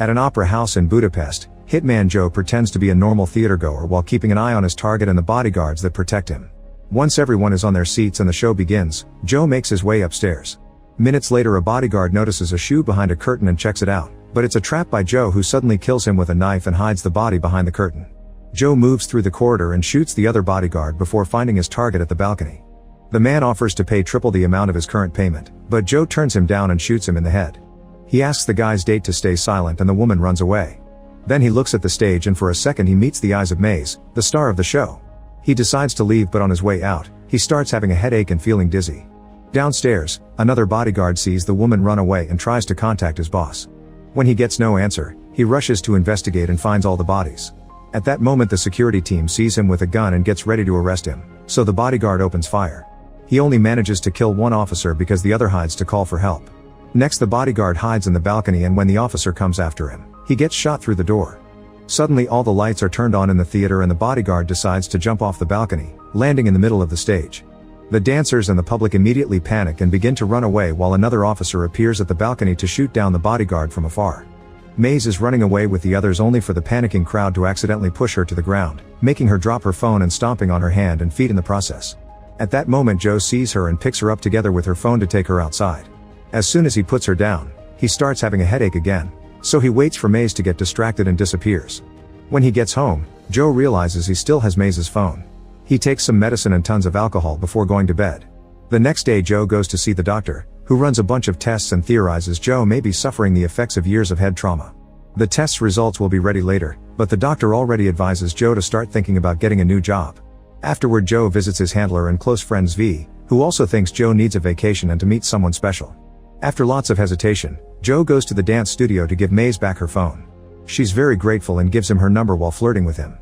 At an opera house in Budapest, Hitman Joe pretends to be a normal theatergoer while keeping an eye on his target and the bodyguards that protect him. Once everyone is on their seats and the show begins, Joe makes his way upstairs. Minutes later, a bodyguard notices a shoe behind a curtain and checks it out, but it's a trap by Joe, who suddenly kills him with a knife and hides the body behind the curtain. Joe moves through the corridor and shoots the other bodyguard before finding his target at the balcony. The man offers to pay triple the amount of his current payment, but Joe turns him down and shoots him in the head. He asks the guy's date to stay silent and the woman runs away. Then he looks at the stage and for a second he meets the eyes of Maze, the star of the show. He decides to leave, but on his way out, he starts having a headache and feeling dizzy. Downstairs, another bodyguard sees the woman run away and tries to contact his boss. When he gets no answer, he rushes to investigate and finds all the bodies. At that moment, the security team sees him with a gun and gets ready to arrest him, so the bodyguard opens fire. He only manages to kill one officer because the other hides to call for help. Next, the bodyguard hides in the balcony, and when the officer comes after him, he gets shot through the door. Suddenly all the lights are turned on in the theater and the bodyguard decides to jump off the balcony, landing in the middle of the stage. The dancers and the public immediately panic and begin to run away while another officer appears at the balcony to shoot down the bodyguard from afar. Maze is running away with the others, only for the panicking crowd to accidentally push her to the ground, making her drop her phone and stomping on her hand and feet in the process. At that moment, Joe sees her and picks her up together with her phone to take her outside. As soon as he puts her down, he starts having a headache again, so he waits for Maze to get distracted and disappears. When he gets home, Joe realizes he still has Maze's phone. He takes some medicine and tons of alcohol before going to bed. The next day, Joe goes to see the doctor, who runs a bunch of tests and theorizes Joe may be suffering the effects of years of head trauma. The test's results will be ready later, but the doctor already advises Joe to start thinking about getting a new job. Afterward, Joe visits his handler and close friend Zvi, who also thinks Joe needs a vacation and to meet someone special. After lots of hesitation, Joe goes to the dance studio to give Maze back her phone. She's very grateful and gives him her number while flirting with him.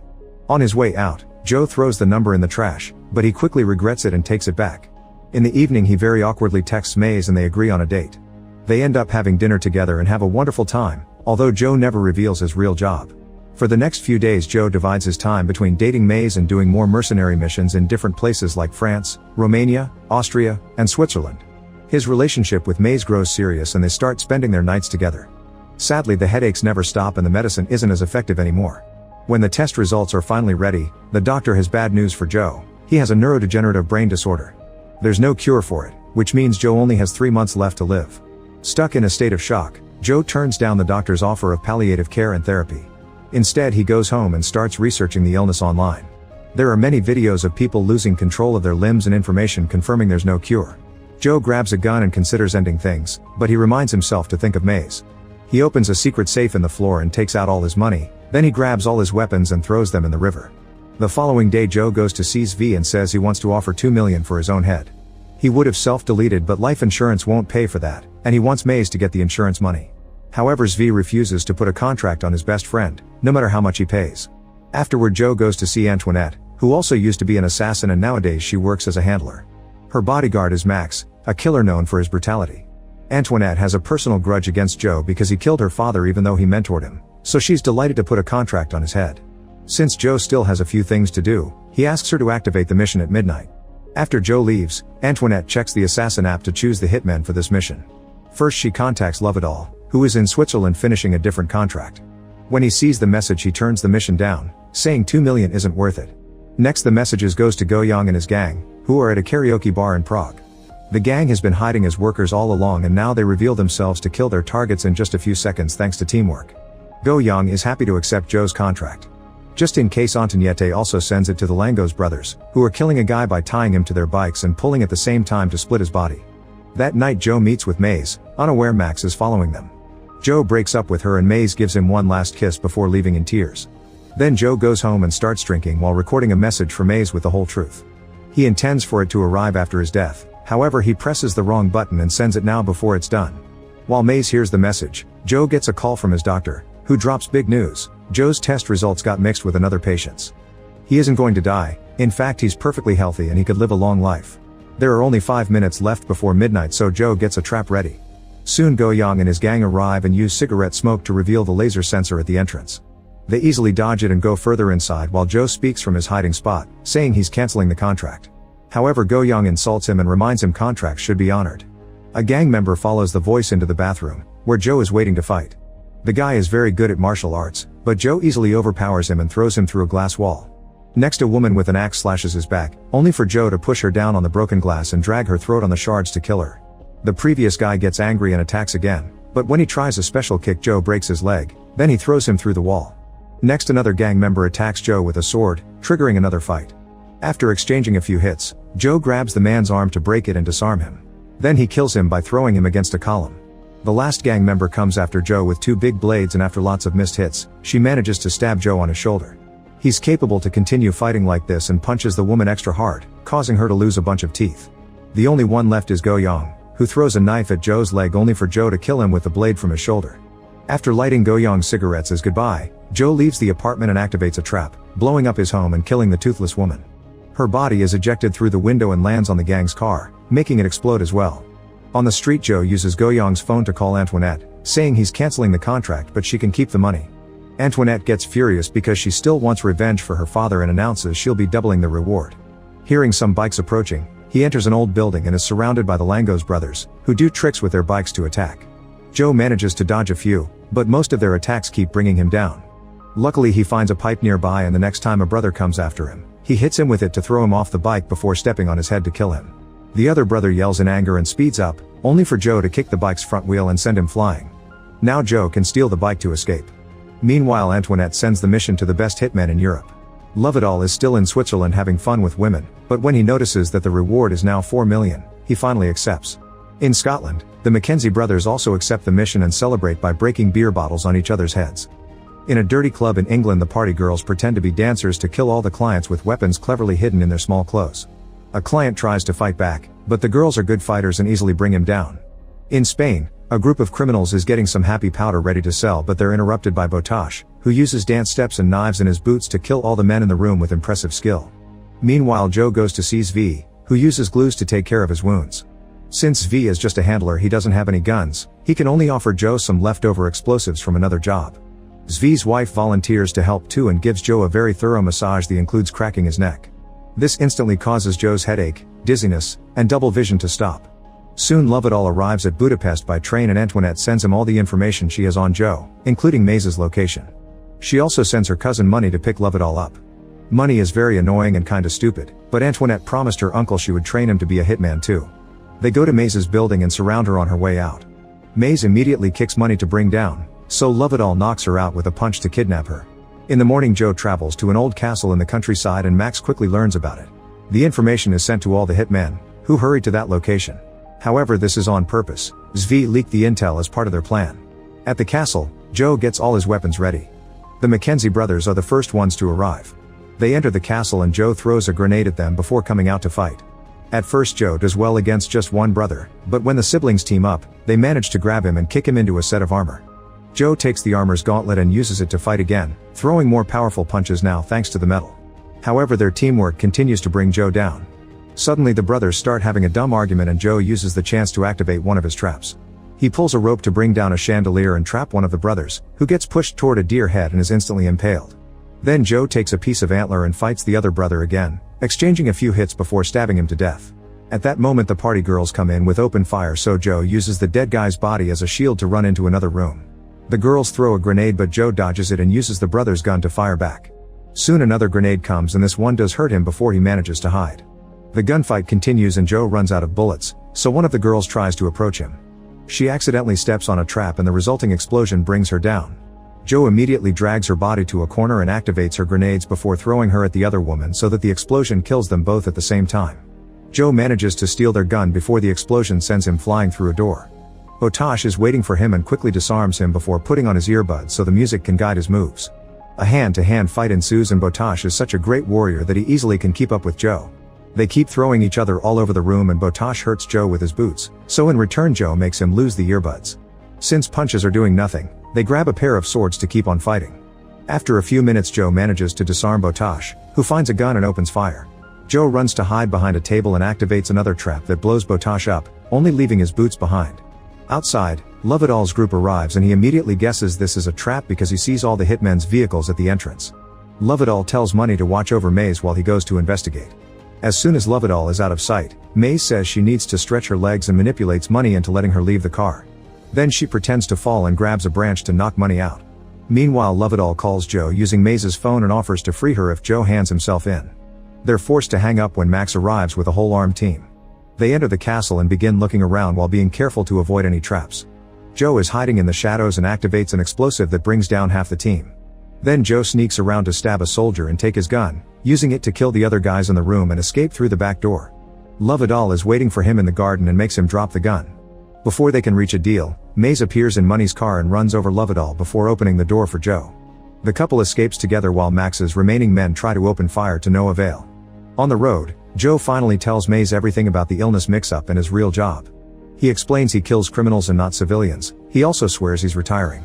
On his way out, Joe throws the number in the trash, but he quickly regrets it and takes it back. In the evening, he very awkwardly texts Maze and they agree on a date. They end up having dinner together and have a wonderful time, although Joe never reveals his real job. For the next few days, Joe divides his time between dating Maze and doing more mercenary missions in different places like France, Romania, Austria, and Switzerland. His relationship with Maze grows serious and they start spending their nights together. Sadly, the headaches never stop and the medicine isn't as effective anymore. When the test results are finally ready, the doctor has bad news for Joe. He has a neurodegenerative brain disorder. There's no cure for it, which means Joe only has 3 months left to live. Stuck in a state of shock, Joe turns down the doctor's offer of palliative care and therapy. Instead, he goes home and starts researching the illness online. There are many videos of people losing control of their limbs and information confirming there's no cure. Joe grabs a gun and considers ending things, but he reminds himself to think of Maze. He opens a secret safe in the floor and takes out all his money, then he grabs all his weapons and throws them in the river. The following day, Joe goes to see Zvi and says he wants to offer $2 million for his own head. He would have self-deleted, but life insurance won't pay for that, and he wants Maze to get the insurance money. However, Zvi refuses to put a contract on his best friend, no matter how much he pays. Afterward, Joe goes to see Antoinette, who also used to be an assassin and nowadays she works as a handler. Her bodyguard is Max, a killer known for his brutality. Antoinette has a personal grudge against Joe because he killed her father even though he mentored him, so she's delighted to put a contract on his head. Since Joe still has a few things to do, he asks her to activate the mission at midnight. After Joe leaves, Antoinette checks the assassin app to choose the hitman for this mission. First, she contacts Lovedal, who is in Switzerland finishing a different contract. When he sees the message, he turns the mission down, saying $2 million isn't worth it. Next, the messages goes to Goyang and his gang, who are at a karaoke bar in Prague. The gang has been hiding as workers all along and now they reveal themselves to kill their targets in just a few seconds thanks to teamwork. Goyang is happy to accept Joe's contract. Just in case, Antoniette also sends it to the Langos brothers, who are killing a guy by tying him to their bikes and pulling at the same time to split his body. That night, Joe meets with Maze, unaware Max is following them. Joe breaks up with her and Maze gives him one last kiss before leaving in tears. Then Joe goes home and starts drinking while recording a message for Maze with the whole truth. He intends for it to arrive after his death, however he presses the wrong button and sends it now before it's done. While Maze hears the message, Joe gets a call from his doctor, who drops big news: Joe's test results got mixed with another patient's. He isn't going to die, in fact he's perfectly healthy and he could live a long life. There are only 5 minutes left before midnight, so Joe gets a trap ready. Soon Goyang and his gang arrive and use cigarette smoke to reveal the laser sensor at the entrance. They easily dodge it and go further inside while Joe speaks from his hiding spot, saying he's canceling the contract. However, Goyang insults him and reminds him contracts should be honored. A gang member follows the voice into the bathroom, where Joe is waiting to fight. The guy is very good at martial arts, but Joe easily overpowers him and throws him through a glass wall. Next, a woman with an axe slashes his back, only for Joe to push her down on the broken glass and drag her throat on the shards to kill her. The previous guy gets angry and attacks again, but when he tries a special kick, Joe breaks his leg, then he throws him through the wall. Next, another gang member attacks Joe with a sword, triggering another fight. After exchanging a few hits, Joe grabs the man's arm to break it and disarm him. Then he kills him by throwing him against a column. The last gang member comes after Joe with 2 big blades, and after lots of missed hits, she manages to stab Joe on his shoulder. He's capable to continue fighting like this and punches the woman extra hard, causing her to lose a bunch of teeth. The only one left is Go-Young, who throws a knife at Joe's leg only for Joe to kill him with the blade from his shoulder. After lighting Go-Young's cigarettes as goodbye, Joe leaves the apartment and activates a trap, blowing up his home and killing the toothless woman. Her body is ejected through the window and lands on the gang's car, making it explode as well. On the street, Joe uses Go-Young's phone to call Antoinette, saying he's canceling the contract but she can keep the money. Antoinette gets furious because she still wants revenge for her father and announces she'll be doubling the reward. Hearing some bikes approaching, he enters an old building and is surrounded by the Langos brothers, who do tricks with their bikes to attack. Joe manages to dodge a few, but most of their attacks keep bringing him down. Luckily, he finds a pipe nearby, and the next time a brother comes after him, he hits him with it to throw him off the bike before stepping on his head to kill him. The other brother yells in anger and speeds up, only for Joe to kick the bike's front wheel and send him flying. Now Joe can steal the bike to escape. Meanwhile, Antoinette sends the mission to the best hitman in Europe. Lovedal is still in Switzerland having fun with women, but when he notices that the reward is now 4 million, he finally accepts. In Scotland, the Mackenzie brothers also accept the mission and celebrate by breaking beer bottles on each other's heads. In a dirty club in England, the party girls pretend to be dancers to kill all the clients with weapons cleverly hidden in their small clothes. A client tries to fight back, but the girls are good fighters and easily bring him down. In Spain, a group of criminals is getting some happy powder ready to sell, but they're interrupted by Botash, who uses dance steps and knives in his boots to kill all the men in the room with impressive skill. Meanwhile, Joe goes to see Zvi, who uses glues to take care of his wounds. Since Zvi is just a handler, he doesn't have any guns, he can only offer Joe some leftover explosives from another job. Zvi's wife volunteers to help too and gives Joe a very thorough massage that includes cracking his neck. This instantly causes Joe's headache, dizziness, and double vision to stop. Soon Lovedal arrives at Budapest by train and Antoinette sends him all the information she has on Joe, including Maze's location. She also sends her cousin Money to pick Lovedal up. Money is very annoying and kinda stupid, but Antoinette promised her uncle she would train him to be a hitman too. They go to Maze's building and surround her on her way out. Maze immediately kicks Money to bring down, so Lovedal knocks her out with a punch to kidnap her. In the morning, Joe travels to an old castle in the countryside and Max quickly learns about it. The information is sent to all the hitmen, who hurry to that location. However, this is on purpose. Zvi leaked the intel as part of their plan. At the castle, Joe gets all his weapons ready. The Mackenzie brothers are the first ones to arrive. They enter the castle and Joe throws a grenade at them before coming out to fight. At first, Joe does well against just one brother, but when the siblings team up, they manage to grab him and kick him into a set of armor. Joe takes the armor's gauntlet and uses it to fight again, throwing more powerful punches now thanks to the metal. However, their teamwork continues to bring Joe down. Suddenly the brothers start having a dumb argument and Joe uses the chance to activate one of his traps. He pulls a rope to bring down a chandelier and trap one of the brothers, who gets pushed toward a deer head and is instantly impaled. Then Joe takes a piece of antler and fights the other brother again, exchanging a few hits before stabbing him to death. At that moment the party girls come in with open fire, so Joe uses the dead guy's body as a shield to run into another room. The girls throw a grenade but Joe dodges it and uses the brother's gun to fire back. Soon another grenade comes and this one does hurt him before he manages to hide. The gunfight continues and Joe runs out of bullets, so one of the girls tries to approach him. She accidentally steps on a trap and the resulting explosion brings her down. Joe immediately drags her body to a corner and activates her grenades before throwing her at the other woman so that the explosion kills them both at the same time. Joe manages to steal their gun before the explosion sends him flying through a door. Botash is waiting for him and quickly disarms him before putting on his earbuds so the music can guide his moves. A hand-to-hand fight ensues and Botash is such a great warrior that he easily can keep up with Joe. They keep throwing each other all over the room and Botash hurts Joe with his boots, so in return Joe makes him lose the earbuds. Since punches are doing nothing, they grab a pair of swords to keep on fighting. After a few minutes Joe manages to disarm Botash, who finds a gun and opens fire. Joe runs to hide behind a table and activates another trap that blows Botash up, only leaving his boots behind. Outside, Lovedal's group arrives and he immediately guesses this is a trap because he sees all the hitmen's vehicles at the entrance. Lovedal tells Money to watch over Maze while he goes to investigate. As soon as Lovedal is out of sight, Maze says she needs to stretch her legs and manipulates Money into letting her leave the car. Then she pretends to fall and grabs a branch to knock money out. Meanwhile, Lovedoll calls Joe using Maze's phone and offers to free her if Joe hands himself in. They're forced to hang up when Max arrives with a whole armed team. They enter the castle and begin looking around while being careful to avoid any traps. Joe is hiding in the shadows and activates an explosive that brings down half the team. Then Joe sneaks around to stab a soldier and take his gun, using it to kill the other guys in the room and escape through the back door. Lovedoll is waiting for him in the garden and makes him drop the gun. Before they can reach a deal, Maze appears in Money's car and runs over Lovedoll before opening the door for Joe. The couple escapes together while Max's remaining men try to open fire to no avail. On the road, Joe finally tells Maze everything about the illness mix-up and his real job. He explains he kills criminals and not civilians. He also swears he's retiring.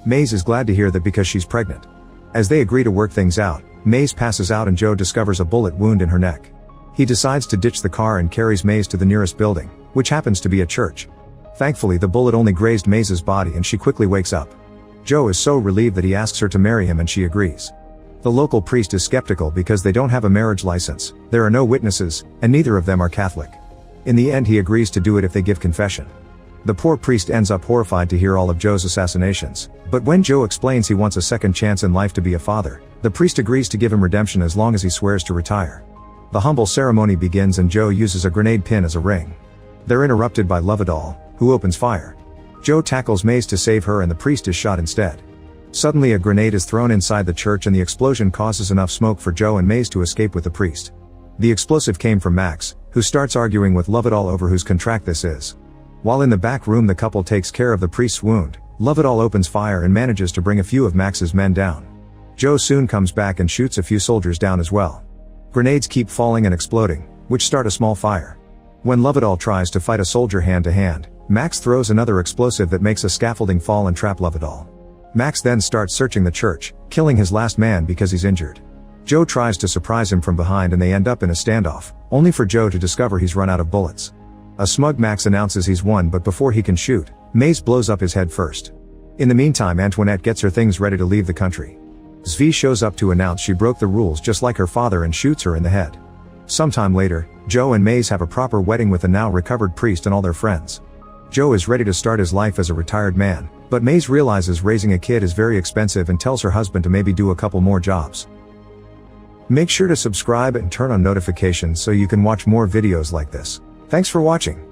Maze is glad to hear that because she's pregnant. As they agree to work things out, Maze passes out and Joe discovers a bullet wound in her neck. He decides to ditch the car and carries Maze to the nearest building, which happens to be a church. Thankfully, the bullet only grazed Maze's body and she quickly wakes up. Joe is so relieved that he asks her to marry him and she agrees. The local priest is skeptical because they don't have a marriage license, there are no witnesses, and neither of them are Catholic. In the end, he agrees to do it if they give confession. The poor priest ends up horrified to hear all of Joe's assassinations, but when Joe explains he wants a second chance in life to be a father, the priest agrees to give him redemption as long as he swears to retire. The humble ceremony begins and Joe uses a grenade pin as a ring. They're interrupted by Lovedoll, who opens fire. Joe tackles Maze to save her and the priest is shot instead. Suddenly a grenade is thrown inside the church and the explosion causes enough smoke for Joe and Maze to escape with the priest. The explosive came from Max, who starts arguing with Lovedoll over whose contract this is. While in the back room the couple takes care of the priest's wound, Lovedoll opens fire and manages to bring a few of Max's men down. Joe soon comes back and shoots a few soldiers down as well. Grenades keep falling and exploding, which start a small fire. When Lovedoll tries to fight a soldier hand to hand, Max throws another explosive that makes a scaffolding fall and trap Lovedoll. Max then starts searching the church, killing his last man because he's injured. Joe tries to surprise him from behind and they end up in a standoff, only for Joe to discover he's run out of bullets. A smug Max announces he's won, but before he can shoot, Maze blows up his head first. In the meantime, Antoinette gets her things ready to leave the country. Zvi shows up to announce she broke the rules just like her father and shoots her in the head. Sometime later, Joe and Maze have a proper wedding with the now recovered priest and all their friends. Joe is ready to start his life as a retired man, but Maze realizes raising a kid is very expensive and tells her husband to maybe do a couple more jobs. Make sure to subscribe and turn on notifications so you can watch more videos like this. Thanks for watching.